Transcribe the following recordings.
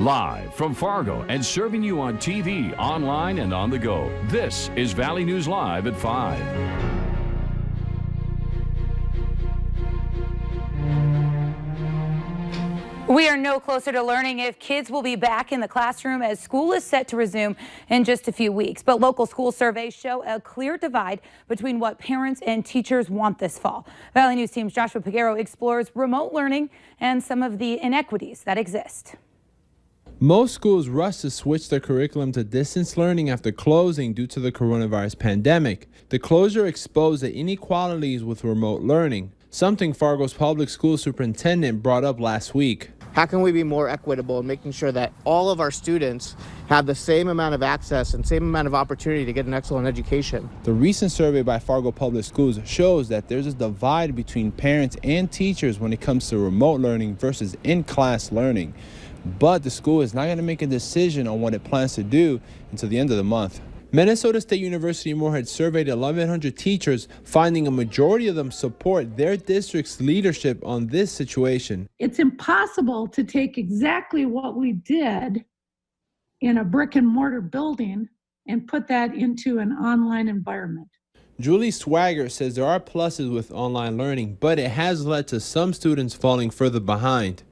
Live from Fargo and serving you on TV, online, and on the go. This is Valley News Live at 5. We are no closer to learning if kids will be back in the classroom as school is set to resume in just a few weeks. But local school surveys show a clear divide between what parents and teachers want this fall. Valley News Team's Joshua Peguero explores remote learning and some of the inequities that exist. Most schools rushed to switch their curriculum to distance learning after closing due to the coronavirus pandemic. The closure exposed the inequalities with remote learning, something Fargo's public school superintendent brought up last week. How can we be more equitable in making sure that all of our students have the same amount of access and same amount of opportunity to get an excellent education? The recent survey by Fargo Public Schools shows that there's a divide between parents and teachers when it comes to remote learning versus in-class learning. But the school is not going to make a decision on what it plans to do until the end of the month. Minnesota State University Moorhead surveyed 1,100 teachers, finding a majority of them support their district's leadership on this situation. It's impossible to take exactly what we did in a brick and mortar building and put that into an online environment. Julie Swagger says there are pluses with online learning, but it has led to some students falling further behind.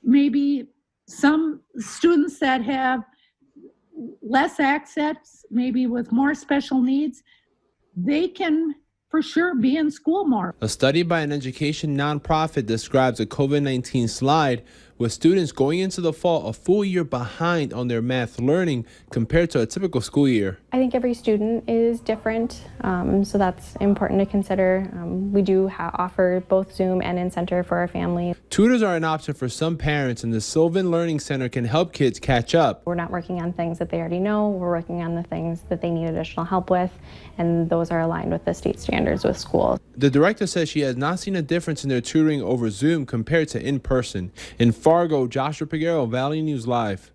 Maybe some students that have less access, maybe with more special needs, they can for sure be in school more. A study by an education nonprofit describes a COVID-19 slide with students going into the fall a full year behind on their math learning compared to a typical school year. I think every student is different, so that's important to consider. We do offer both Zoom and in-center for our family. Tutors are an option for some parents, and the Sylvan Learning Center can help kids catch up. We're not working on things that they already know. We're working on the things that they need additional help with, and those are aligned with the state standards with schools. The director says she has not seen a difference in their tutoring over Zoom compared to in person. In Fargo, Joshua Peguero, Valley News Live.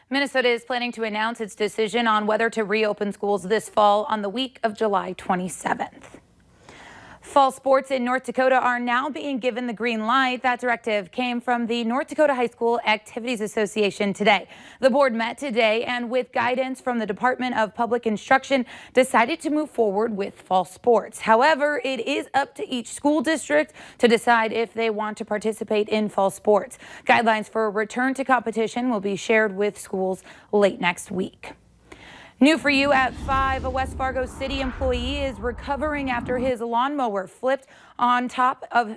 Minnesota is planning to announce its decision on whether to reopen schools this fall on the week of July 27th. Fall sports in North Dakota are now being given the green light. That directive came from the North Dakota High School Activities Association today. The board met today and, with guidance from the Department of Public Instruction, decided to move forward with fall sports. However, it is up to each school district to decide if they want to participate in fall sports. Guidelines for a return to competition will be shared with schools late next week. New for you at 5, a West Fargo City employee is recovering after his lawnmower flipped on top of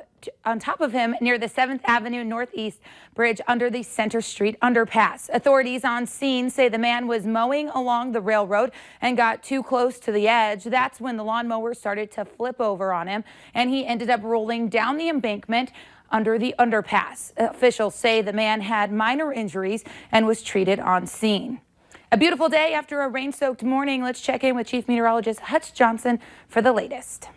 him near the 7th Avenue Northeast Bridge under the Center Street underpass. Authorities on scene say the man was mowing along the railroad and got too close to the edge. That's when the lawnmower started to flip over on him, and he ended up rolling down the embankment under the underpass. Officials say the man had minor injuries and was treated on scene. A beautiful day after a rain-soaked morning. Let's check in with Chief Meteorologist Hutch Johnson for the latest.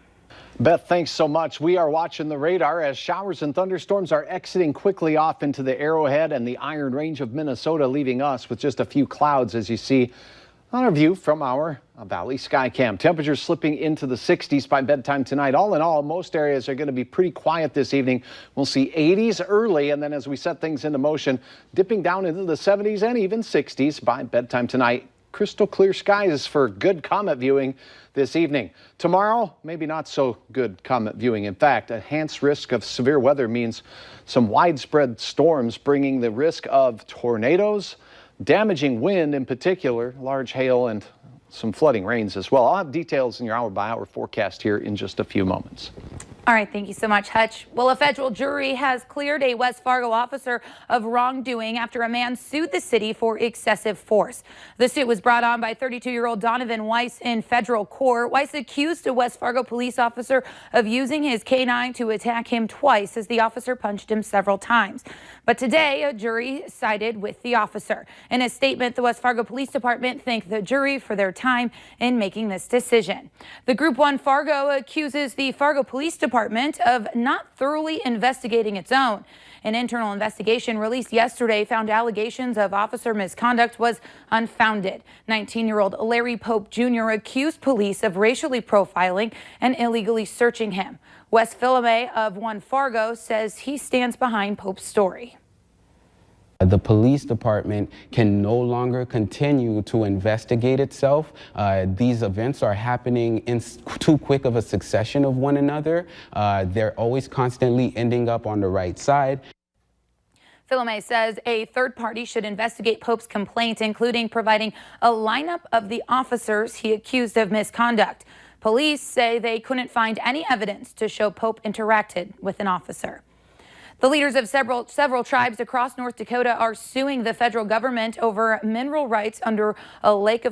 Beth, thanks so much. We are watching the radar as showers and thunderstorms are exiting quickly off into the Arrowhead and the Iron Range of Minnesota, leaving us with just a few clouds, as you see on our view from our Valley Skycam. Temperatures slipping into the 60s by bedtime tonight. All in all, most areas are going to be pretty quiet this evening. We'll see 80s early, and then as we set things into motion, dipping down into the 70s and even 60s by bedtime tonight. Crystal clear skies for good comet viewing this evening. Tomorrow, maybe not so good comet viewing. In fact, enhanced risk of severe weather means some widespread storms, bringing the risk of tornadoes, damaging wind in particular, large hail, and some flooding rains as well. I'll have details in your hour-by-hour forecast here in just a few moments. All right, thank you so much, Hutch. Well, a federal jury has cleared a West Fargo officer of wrongdoing after a man sued the city for excessive force. The suit was brought on by 32-year-old Donovan Weiss in federal court. Weiss accused a West Fargo police officer of using his canine to attack him twice as the officer punched him several times. But today, a jury sided with the officer. In a statement, the West Fargo Police Department thanked the jury for their time in making this decision. The Group 1 Fargo accuses the Fargo Police Department of not thoroughly investigating its own. An internal investigation released yesterday found allegations of officer misconduct was unfounded. 19-year-old Larry Pope Jr. accused police of racially profiling and illegally searching him. Wes Filame of 1 Fargo says he stands behind Pope's story. The police department can no longer continue to investigate itself. These events are happening in too quick of a succession of one another. They're always constantly ending up on the right side. Philome says a third party should investigate Pope's complaint, including providing a lineup of the officers he accused of misconduct. Police say they couldn't find any evidence to show Pope interacted with an officer. The leaders of several tribes across North Dakota are suing the federal government over mineral rights under a lake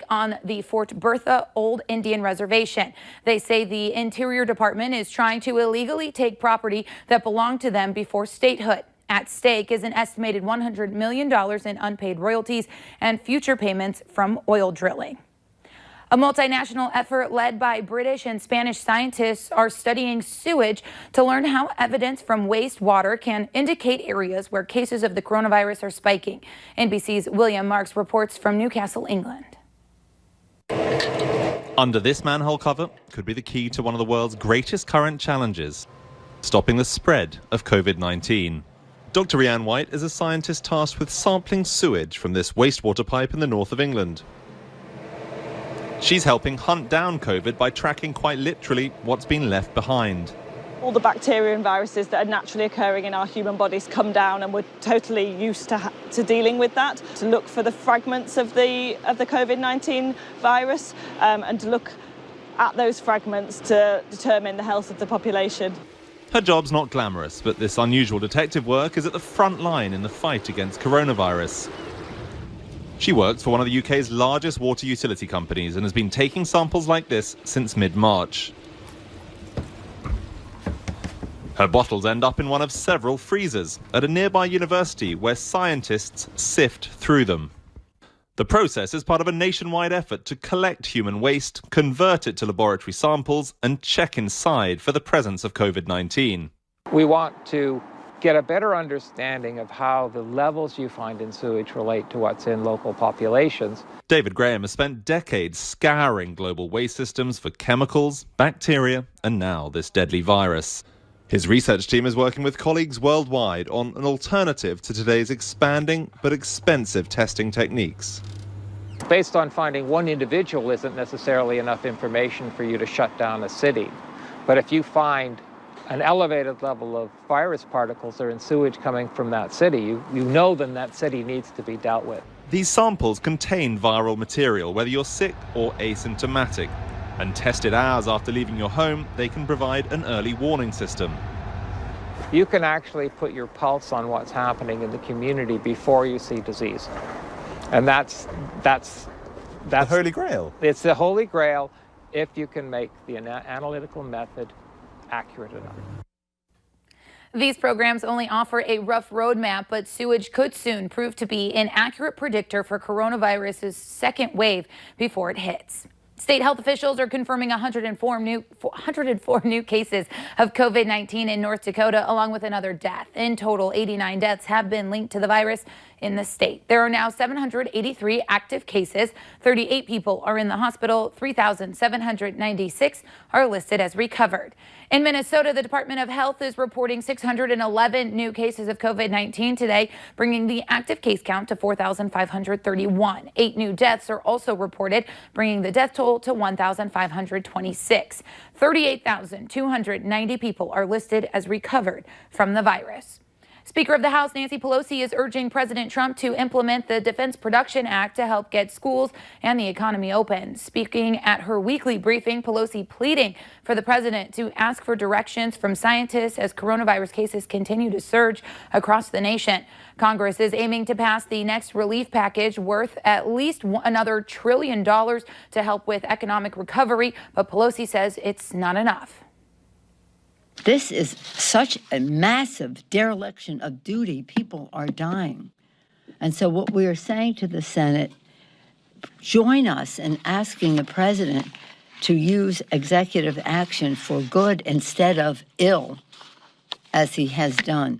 on the Fort Bertha Old Indian Reservation. They say the Interior Department is trying to illegally take property that belonged to them before statehood. At stake is an estimated $100 million in unpaid royalties and future payments from oil drilling. A multinational effort led by British and Spanish scientists are studying sewage to learn how evidence from wastewater can indicate areas where cases of the coronavirus are spiking. NBC's William Marks reports from Newcastle, England. Under this manhole cover could be the key to one of the world's greatest current challenges, stopping the spread of COVID-19. Dr. Rhiann White is a scientist tasked with sampling sewage from this wastewater pipe in the north of England. She's helping hunt down COVID by tracking quite literally what's been left behind. All the bacteria and viruses that are naturally occurring in our human bodies come down, and we're totally used to dealing with that. To look for the fragments of the COVID-19 virus and to look at those fragments to determine the health of the population. Her job's not glamorous, but this unusual detective work is at the front line in the fight against coronavirus. She works for one of the UK's largest water utility companies and has been taking samples like this since mid-March. Her bottles end up in one of several freezers at a nearby university where scientists sift through them. The process is part of a nationwide effort to collect human waste, convert it to laboratory samples, and check inside for the presence of COVID-19. We want to get a better understanding of how the levels you find in sewage relate to what's in local populations. David Graham has spent decades scouring global waste systems for chemicals, bacteria, and now this deadly virus. His research team is working with colleagues worldwide on an alternative to today's expanding but expensive testing techniques. Based on finding one individual isn't necessarily enough information for you to shut down a city. But if you find an elevated level of virus particles are in sewage coming from that city, you know then that city needs to be dealt with. These samples contain viral material, whether you're sick or asymptomatic. And tested hours after leaving your home, they can provide an early warning system. You can actually put your pulse on what's happening in the community before you see disease. And that's the Holy Grail. It's the Holy Grail if you can make the analytical method accurate enough. These programs only offer a rough roadmap, but sewage could soon prove to be an accurate predictor for coronavirus's second wave before it hits. State health officials are confirming 104 new cases of COVID-19 in North Dakota, along with another death. In total, 89 deaths have been linked to the virus in the state. There are now 783 active cases. 38 people are in the hospital. 3,796 are listed as recovered. In Minnesota, the Department of Health is reporting 611 new cases of COVID-19 today, bringing the active case count to 4,531. 8 new deaths are also reported, bringing the death toll to 1,526. 38,290 people are listed as recovered from the virus. Speaker of the House Nancy Pelosi is urging President Trump to implement the Defense Production Act to help get schools and the economy open. Speaking at her weekly briefing, Pelosi pleading for the president to ask for directions from scientists as coronavirus cases continue to surge across the nation. Congress is aiming to pass the next relief package worth at least another $1 trillion to help with economic recovery, but Pelosi says it's not enough. This is such a massive dereliction of duty. People are dying. And so what we are saying to the Senate, join us in asking the president to use executive action for good instead of ill, as he has done.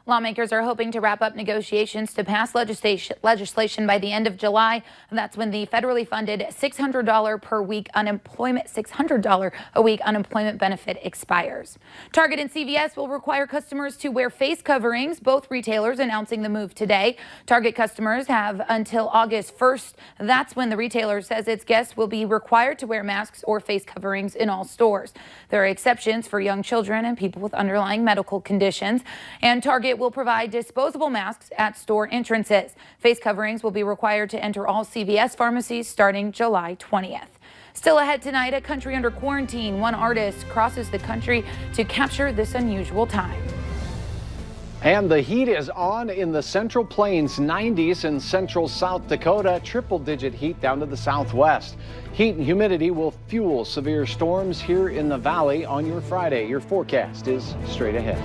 Lawmakers are hoping to wrap up negotiations to pass legislation by the end of July. And that's when the federally funded $600 per week $600 a week unemployment benefit expires. Target and CVS will require customers to wear face coverings, both retailers announcing the move today. Target customers have until August 1st. That's when the retailer says its guests will be required to wear masks or face coverings in all stores. There are exceptions for young children and people with underlying medical conditions. And Target will provide disposable masks at store entrances. Face coverings will be required to enter all CVS pharmacies starting July 20th. Still ahead tonight, a country under quarantine. One artist crosses the country to capture this unusual time. And the heat is on in the Central Plains, 90s in central South Dakota, triple-digit heat down to the southwest. Heat and humidity will fuel severe storms here in the valley on your Friday. Your forecast is straight ahead.